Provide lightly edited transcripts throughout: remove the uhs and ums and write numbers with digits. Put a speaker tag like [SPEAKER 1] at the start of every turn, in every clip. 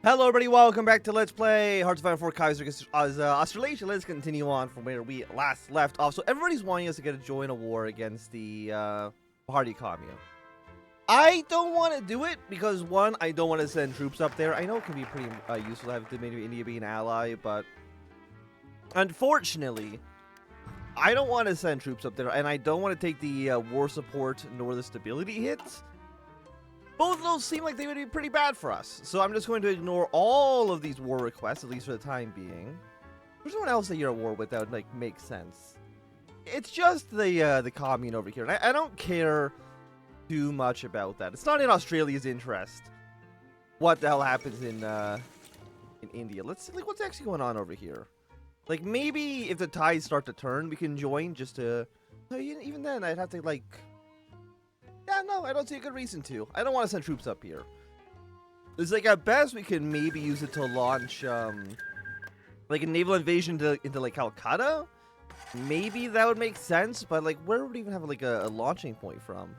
[SPEAKER 1] Hello everybody, welcome back to Let's Play Hearts of Iron 4 Kaiserreich Australasia. Let's continue on from where we last left off. So everybody's wanting us to get to join a war against the Party Commune. I don't want to do it because, one, I don't want to send troops up there. I know it can be pretty useful to have maybe India be an ally, but unfortunately, I don't want to send troops up there, and I don't want to take the war support nor the stability hits. Both of those seem like they would be pretty bad for us. So I'm just going to ignore all of these war requests, at least for the time being. There's no one else that you're at war with that would, like, make sense. It's just the commune over here. And I don't care too much about that. It's not in Australia's interest what the hell happens in India. Let's see, like, what's actually going on over here. Like, maybe if the tides start to turn, we can join just to... Even then, I'd have to, like... Yeah, no, I don't see a good reason to. I don't want to send troops up here. It's like, at best, we can maybe use it to launch, like, a naval invasion into, like, Calcutta? Maybe that would make sense, but, like, where would we even have, like, a launching point from?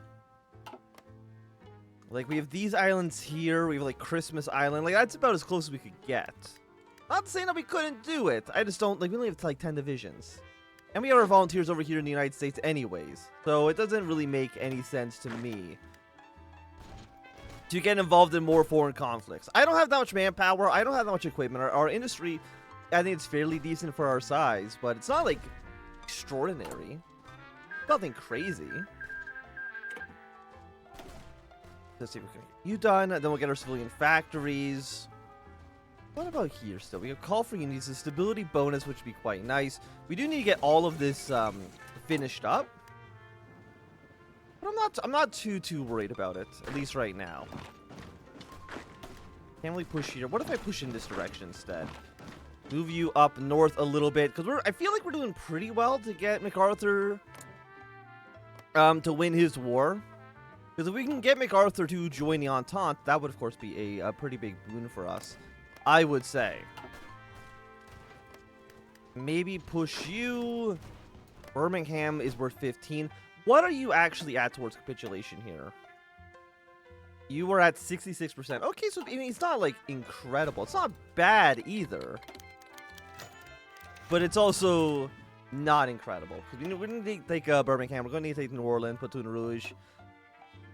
[SPEAKER 1] Like, we have these islands here. We have, like, Christmas Island. Like, that's about as close as we could get. Not saying that we couldn't do it. I just don't, like, we only have, like, 10 divisions. And we have our volunteers over here in the United States anyways. So it doesn't really make any sense to me to get involved in more foreign conflicts. I don't have that much manpower. I don't have that much equipment. Our industry, I think it's fairly decent for our size. But it's not, like, extraordinary. Nothing crazy. Let's see if we can get you done. Then we'll get our civilian factories. What about here still? We have call for units, a stability bonus, which would be quite nice. We do need to get all of this finished up. But I'm not too worried about it, at least right now. Can't really push here. What if I push in this direction instead? Move you up north a little bit, because I feel like we're doing pretty well to get MacArthur to win his war. Because if we can get MacArthur to join the Entente, that would of course be a pretty big boon for us, I would say. Maybe push you. Birmingham is worth 15. What are you actually at towards capitulation here? You were at 66%. Okay, so I mean, it's not like incredible. It's not bad either. But it's also not incredible. We're going to take Birmingham. We're going to need to take New Orleans, Baton Rouge,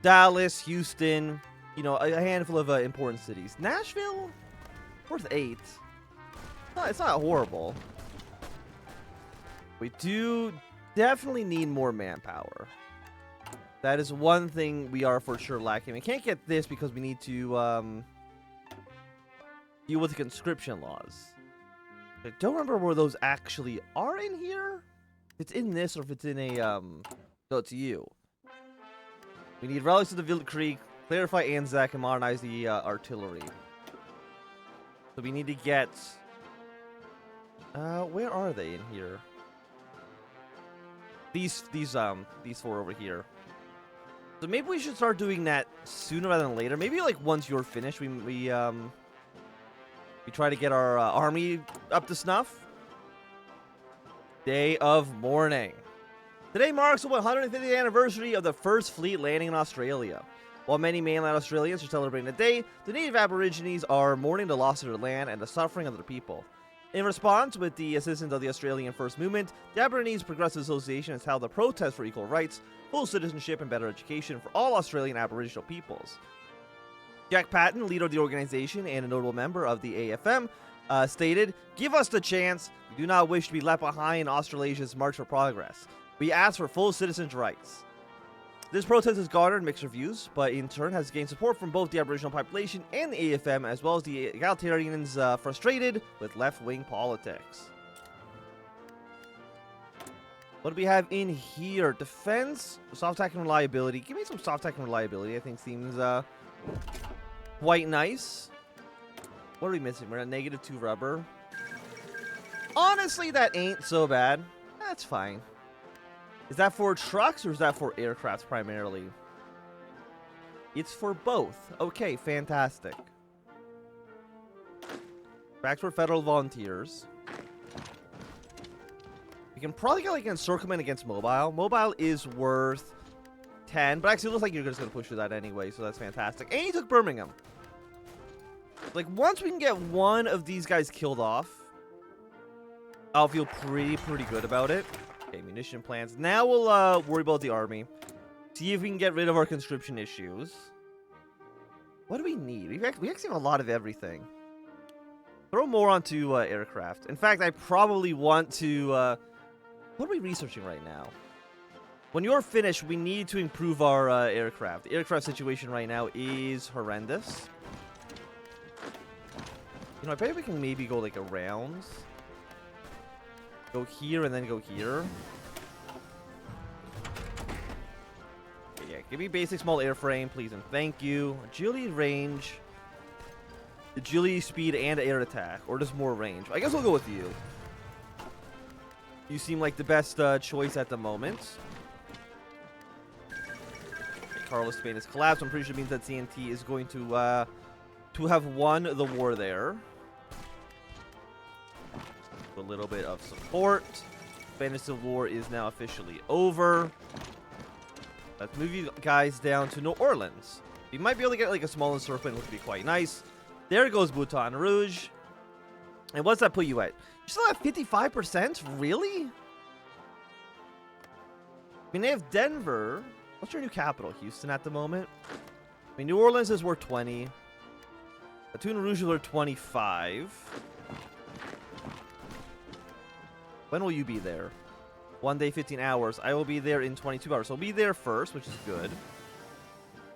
[SPEAKER 1] Dallas, Houston. You know, a handful of important cities. Nashville? Worth 8. It's not horrible. We do definitely need more manpower. That is one thing we are for sure lacking. We can't get this because we need to deal with the conscription laws. I don't remember where those actually are in here. If it's in this or if it's in a no, it's you. We need relics of the Wild Creek, clarify Anzac, and modernize the artillery. So we need to get... where are they in here? These four over here. So maybe we should start doing that sooner rather than later. Maybe like once you're finished, we try to get our army up to snuff. Day of mourning. Today marks the 150th anniversary of the first fleet landing in Australia. While many mainland Australians are celebrating the day, the native Aborigines are mourning the loss of their land and the suffering of their people. In response, with the assistance of the Australian First Movement, the Aborigines Progressive Association has held a protest for equal rights, full citizenship, and better education for all Australian Aboriginal peoples. Jack Patton, leader of the organization and a notable member of the AFM, stated, "Give us the chance. We do not wish to be left behind in Australasia's march for progress. We ask for full citizens' rights." This protest has garnered mixed reviews, but in turn has gained support from both the Aboriginal population and the AFM, as well as the egalitarians frustrated with left-wing politics. What do we have in here? Defense, soft attack and reliability. Give me some soft attack and reliability. I think seems quite nice. What are we missing? We're at -2 rubber. Honestly, that ain't so bad. That's fine. Is that for trucks or is that for aircrafts primarily? It's for both. Okay, fantastic. Back to our federal volunteers. We can probably get like an encirclement against Mobile. Mobile is worth 10, but actually it looks like you're just going to push through that anyway, so that's fantastic. And he took Birmingham. Like, once we can get one of these guys killed off, I'll feel pretty good about it. Okay, munition plants. Now we'll worry about the army. See if we can get rid of our conscription issues. What do we need? We actually have a lot of everything. Throw more onto aircraft. In fact, I probably want to... what are we researching right now? When you're finished, we need to improve our aircraft. The aircraft situation right now is horrendous. You know, I bet we can maybe go, like, around. Go here and then go here. Okay, yeah, give me basic small airframe, please, and thank you. Agility, range. Agility, speed, and air attack. Or just more range. I guess we'll go with you. You seem like the best choice at the moment. Carlos Spain has collapsed. I'm pretty sure it means that CNT is going to have won the war there. A little bit of support. Spanish Civil War is now officially over. Let's move you guys down to New Orleans. We might be able to get like a small encirclement, which would be quite nice. There goes Baton Rouge. And what's that put you at? You still have 55%? Really? I mean, they have Denver. What's your new capital? Houston at the moment? I mean, New Orleans is worth 20. Baton Rouge is worth 25. When will you be there? 1 day, 15 hours. I will be there in 22 hours. So I'll be there first, which is good.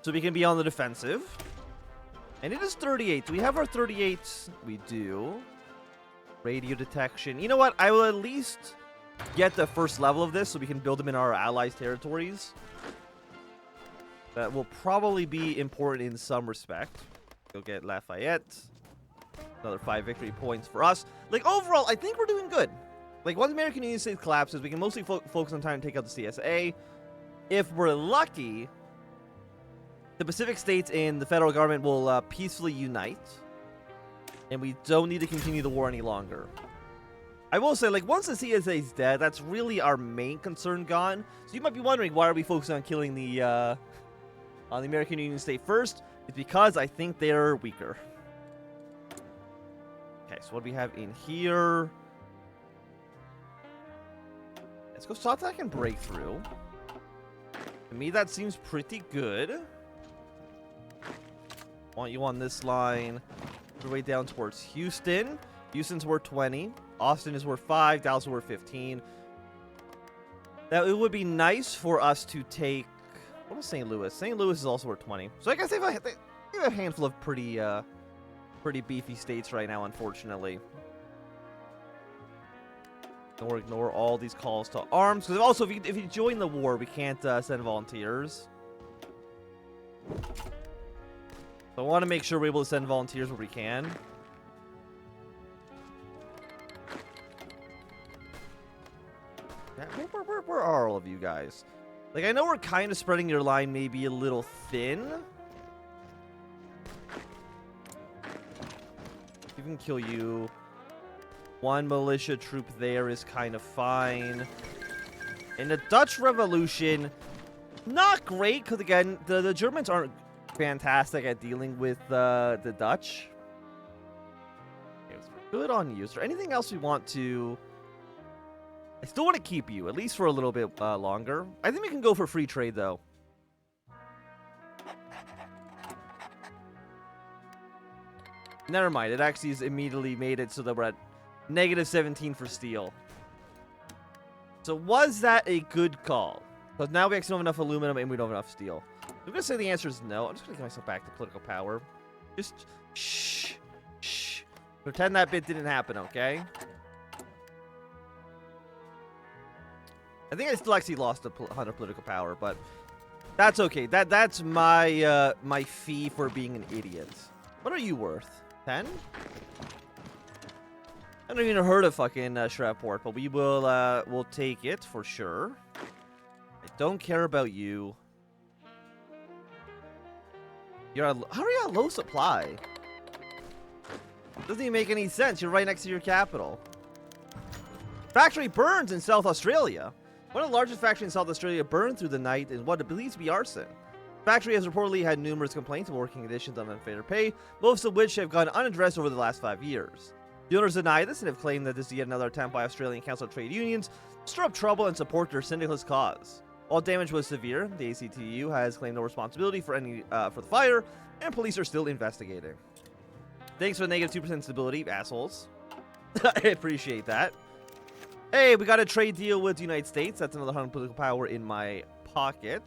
[SPEAKER 1] So we can be on the defensive. And it is 38. Do we have our 38? We do. Radio detection. You know what? I will at least get the first level of this so we can build them in our allies' territories. That will probably be important in some respect. Go get Lafayette. Another 5 victory points for us. Like, overall, I think we're doing good. Like, once American Union States collapses, we can mostly focus on trying to take out the CSA. If we're lucky, the Pacific states and the federal government will peacefully unite. And we don't need to continue the war any longer. I will say, like, once the CSA is dead, that's really our main concern gone. So you might be wondering, why are we focusing on killing the American Union State first? It's because I think they're weaker. Okay, so what do we have in here? Let's go stop attack and breakthrough. To me, that seems pretty good. Want you on this line. Your way down towards Houston. Houston's worth 20. Austin is worth 5. Dallas is worth 15. Now, it would be nice for us to take... What was St. Louis? St. Louis is also worth 20. So I guess they have a handful of pretty beefy states right now, unfortunately. Or ignore all these calls to arms. Because also, if you join the war, we can't send volunteers. So I want to make sure we're able to send volunteers where we can. Where are all of you guys? Like, I know we're kind of spreading your line maybe a little thin. We can kill you. One militia troop there is kind of fine. In the Dutch Revolution, not great, because again, the Germans aren't fantastic at dealing with the Dutch. Okay, good on you. Is there anything else we want to... I still want to keep you, at least for a little bit longer. I think we can go for free trade, though. Never mind, it actually has immediately made it so that we're at -17 for steel. So was that a good call? Because now we actually don't have enough aluminum and we don't have enough steel. I'm going to say the answer is no. I'm just going to get myself back to political power. Just shh. Shh. Pretend that bit didn't happen, okay? I think I still actually lost a 100 political power, but that's okay. That's my my fee for being an idiot. What are you worth? 10? I haven't even heard of fucking Shreveport, but we will we'll take it for sure. I don't care about you. How are you at low supply? Doesn't even make any sense. You're right next to your capital. Factory burns in South Australia. One of the largest factories in South Australia burned through the night in what it believes to be arson. Factory has reportedly had numerous complaints of working conditions and unfair pay, most of which have gone unaddressed over the last 5 years. The owners deny this and have claimed that this is yet another attempt by Australian Council of Trade Unions to stir up trouble and support their syndicalist cause. While damage was severe, the ACTU has claimed no responsibility for the fire, and police are still investigating. Thanks for the negative 2% stability, assholes. I appreciate that. Hey, we got a trade deal with the United States. That's another 100 political power in my pocket.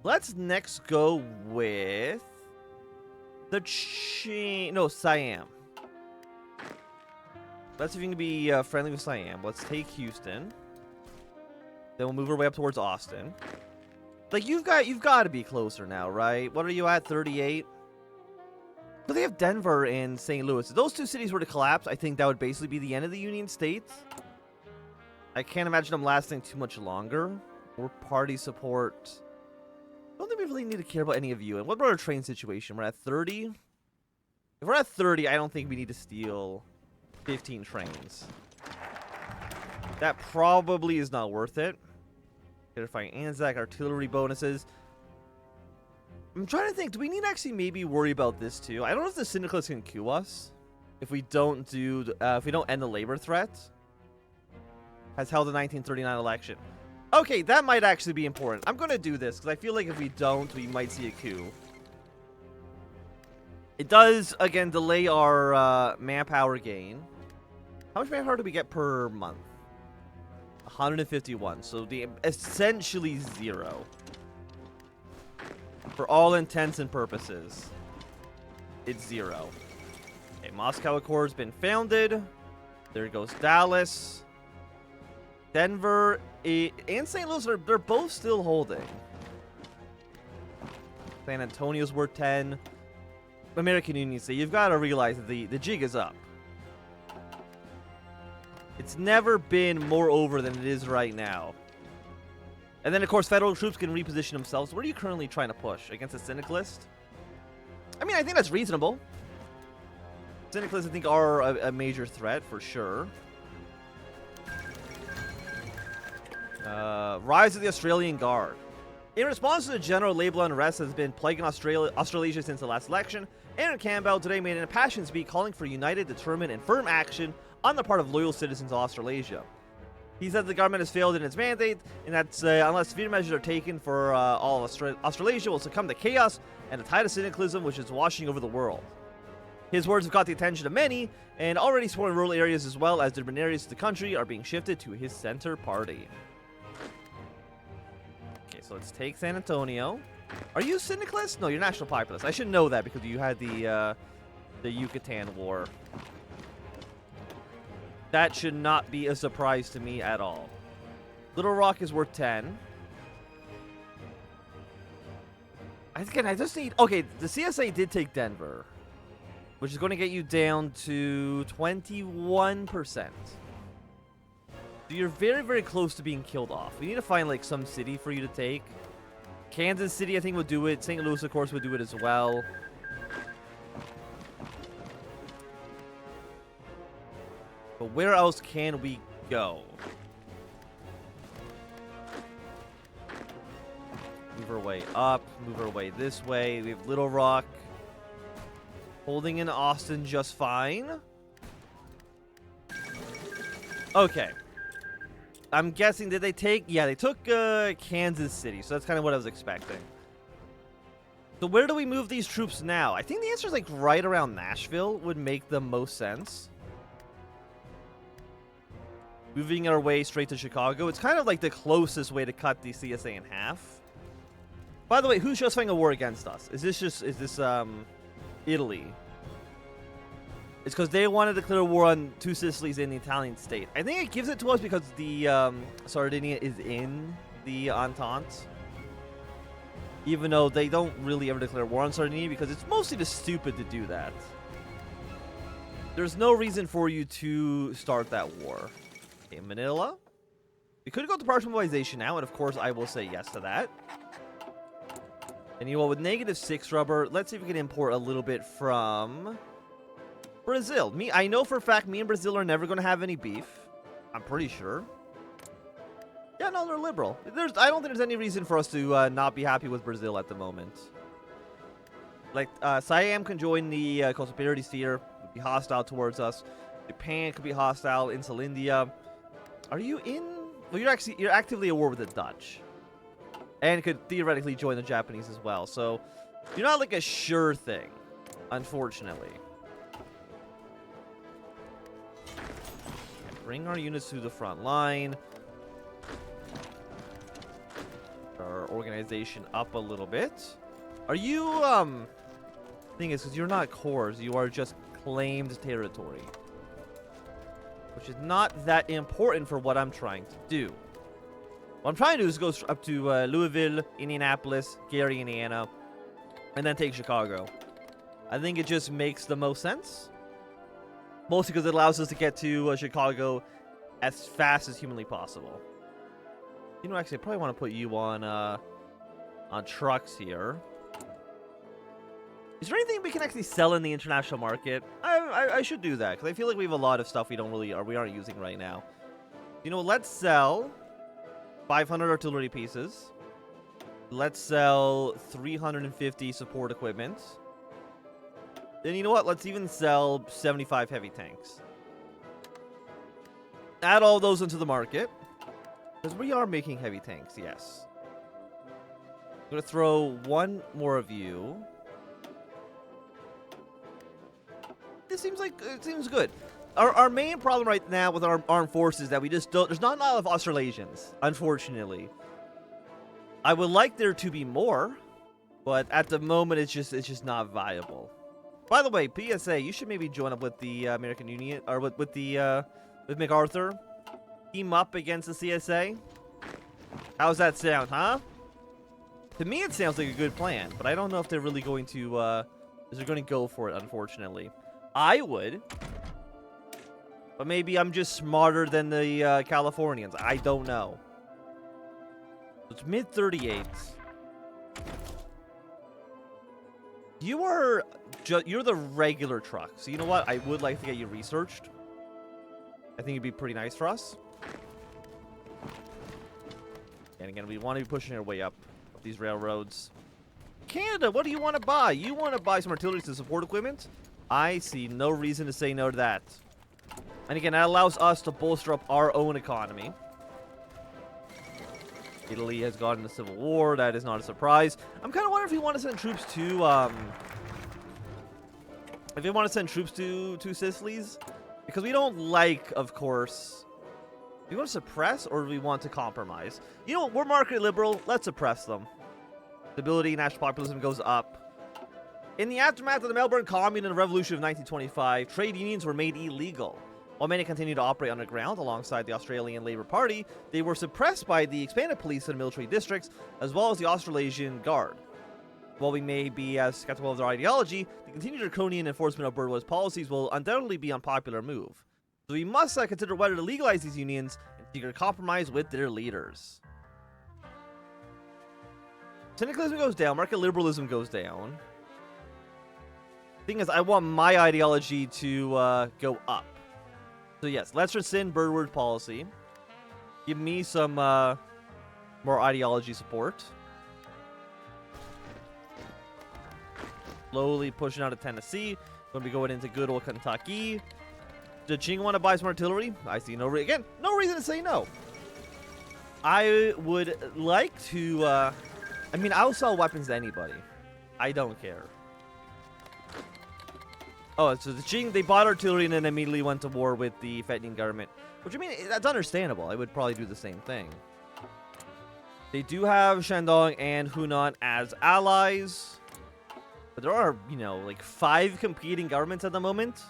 [SPEAKER 1] Let's next go with the Siam. Let's see if you can be friendly with Siam. Let's take Houston. Then we'll move our way up towards Austin. Like, you've got to be closer now, right? What are you at, 38? So they have Denver and St. Louis. If those two cities were to collapse, I think that would basically be the end of the Union States. I can't imagine them lasting too much longer. Or party support. I don't think we really need to care about any of you. And what about our train situation? We're at 30? If we're at 30, I don't think we need to steal 15 trains. That probably is not worth it. Terrifying Anzac, artillery bonuses. I'm trying to think, do we need to actually maybe worry about this too? I don't know if the syndicalists can coup us if we don't end the labor threat. Has held the 1939 election. Okay, that might actually be important. I'm going to do this because I feel like if we don't, we might see a coup. It does, again, delay our manpower gain. How much manpower do we get per month? 151. So essentially 0. For all intents and purposes, it's 0. Okay, Moscow Accord's been founded. There goes Dallas. Denver and St. Louis, they're both still holding. San Antonio's worth 10. American Union State, you've got to realize that the jig is up. It's never been more over than it is right now. And then, of course, federal troops can reposition themselves. What are you currently trying to push? Against a syndicalist? I mean, I think that's reasonable. Syndicalists, I think, are a major threat, for sure. Rise of the Australian Guard. In response to the general labor unrest that has been plaguing Australasia since the last election, Aaron Campbell today made an impassioned speech calling for united, determined, and firm action on the part of loyal citizens of Australasia. He said the government has failed in its mandate, and that unless severe measures are taken for all of Australasia will succumb to chaos and the tide of syndicalism which is washing over the world. His words have got the attention of many, and already sworn rural areas as well as different areas of the country are being shifted to his center party. Okay, so let's take San Antonio. Are you syndicalist? No, you're national populist. I should know that because you had the Yucatan War. That should not be a surprise to me at all. Little Rock is worth 10. I just need... Okay, the CSA did take Denver, which is going to get you down to 21%. So you're very, very close to being killed off. We need to find, like, some city for you to take. Kansas City, I think, would do it. St. Louis, of course, would do it as well. But where else can we go? Move our way up. Move our way this way. We have Little Rock. Holding in Austin just fine. Okay. I'm guessing, did they take... Yeah, they took Kansas City. So that's kind of what I was expecting. So where do we move these troops now? I think the answer is like right around Nashville would make the most sense. Moving our way straight to Chicago. It's kind of like the closest way to cut the CSA in half. By the way, who's justifying a war against us? Is this Italy? It's because they wanted to declare war on two Sicilies in the Italian state. I think it gives it to us because the Sardinia is in the Entente. Even though they don't really ever declare war on Sardinia because it's mostly just stupid to do that. There's no reason for you to start that war. Okay, Manila. We could go to partial mobilization now, and of course I will say yes to that. And you know what, with -6 rubber, let's see if we can import a little bit from Brazil. I know for a fact me and Brazil are never going to have any beef. I'm pretty sure. Yeah, no, they're liberal. I don't think there's any reason for us to not be happy with Brazil at the moment. Like, Siam can join the Conspiracy Sphere, would be hostile towards us. Japan could be hostile. Insulindia. Are you in? Well, you're actively at war with the Dutch, and could theoretically join the Japanese as well. So you're not like a sure thing, unfortunately. Bring our units to the front line. Our organization up a little bit. Are you thing is, because you're not cores, you are just claimed territory, which is not that important for what I'm trying to do. What I'm trying to do is go up to Louisville, Indianapolis, Gary, Indiana, and then take Chicago. I think it just makes the most sense. Mostly because it allows us to get to Chicago as fast as humanly possible. You know, actually, I probably want to put you on trucks here. Is there anything we can actually sell in the international market? I should do that, because I feel like we have a lot of stuff we aren't using right now. You know, let's sell 500 artillery pieces. Let's sell 350 support equipment. Then you know what? Let's even sell 75 heavy tanks. Add all those into the market. Because we are making heavy tanks, yes. I'm going to throw one more of you. It seems good. Our main problem right now with our armed forces is that we just don't. There's not a lot of Australasians, unfortunately. I would like there to be more, but at the moment it's just not viable. By the way, PSA, you should maybe join up with the American Union or with MacArthur. Team up against the CSA. How's that sound, huh? To me, it sounds like a good plan, but I don't know if they're really going to. They're going to go for it, unfortunately. I would. But maybe I'm just smarter than the Californians. I don't know. It's mid-38s. You're the regular truck. So you know what? I would like to get you researched. I think it'd be pretty nice for us. And again, we want to be pushing our way up these railroads. Canada, what do you want to buy? You want to buy some artillery to support equipment? I see no reason to say no to that. And again, that allows us to bolster up our own economy. Italy has gone into civil war. That is not a surprise. I'm kind of wondering if we want to send troops to, if we want to send troops to Sicily's. Because we don't like, of course... Do we want to suppress, or do we want to compromise? You know what? We're market liberal. Let's suppress them. Stability, national populism goes up. In the aftermath of the Melbourne Commune and the Revolution of 1925, trade unions were made illegal. While many continued to operate underground alongside the Australian Labour Party, they were suppressed by the expanded police and military districts, as well as the Australasian Guard. While we may be as skeptical of their ideology, the continued draconian enforcement of Birdwood's policies will undoubtedly be an unpopular move. So we must consider whether to legalize these unions and seek a compromise with their leaders. Syndicalism goes down, market liberalism goes down. Thing is, I want my ideology to go up. So yes, let's rescind Birdwood's policy. Give me some more ideology support. Slowly pushing out of Tennessee. Going to be going into good old Kentucky. Does Ching want to buy some artillery? I see no reason to say no. I would like to. I mean, I'll sell weapons to anybody. I don't care. Oh, so the Qing, they bought artillery and then immediately went to war with the Vietnamese government. Which, I mean, that's understandable. I would probably do the same thing. They do have Shandong and Hunan as allies. But there are, you know, like 5 competing governments at the moment.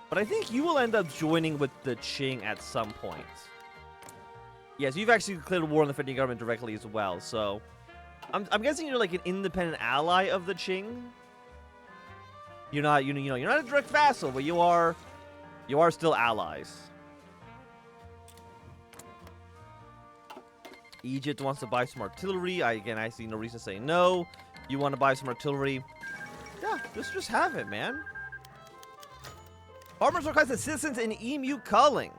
[SPEAKER 1] But I think you will end up joining with the Qing at some point. Yes, you've actually declared war on the Vietnamese government directly as well. So, I'm guessing you're like an independent ally of the Qing. You're not, you're not a direct vassal, but you are still allies. Egypt wants to buy some artillery. I see no reason to say no. You want to buy some artillery? Yeah, just have it, man. Farmers request assistance in emu culling.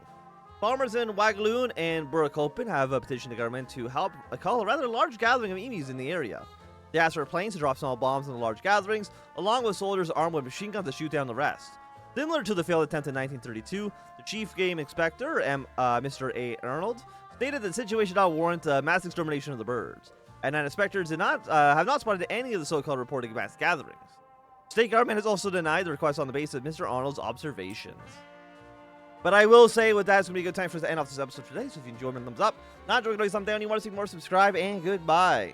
[SPEAKER 1] Farmers in Wagaloon and Burrakopen have petitioned the government to help call a rather large gathering of enemies in the area. They asked for planes to drop small bombs in the large gatherings, along with soldiers armed with machine guns to shoot down the rest. Similar to the failed attempt in 1932, the chief game inspector, Mr. A. Arnold, stated that the situation did not warrant mass extermination of the birds, and that inspectors have not spotted any of the so-called reported mass gatherings. State government has also denied the request on the basis of Mr. Arnold's observations. But I will say with that, it's going to be a good time for us to end off this episode today, so if you enjoyed, thumbs up. Not enjoying, thumbs down. You want to see more, subscribe, and goodbye.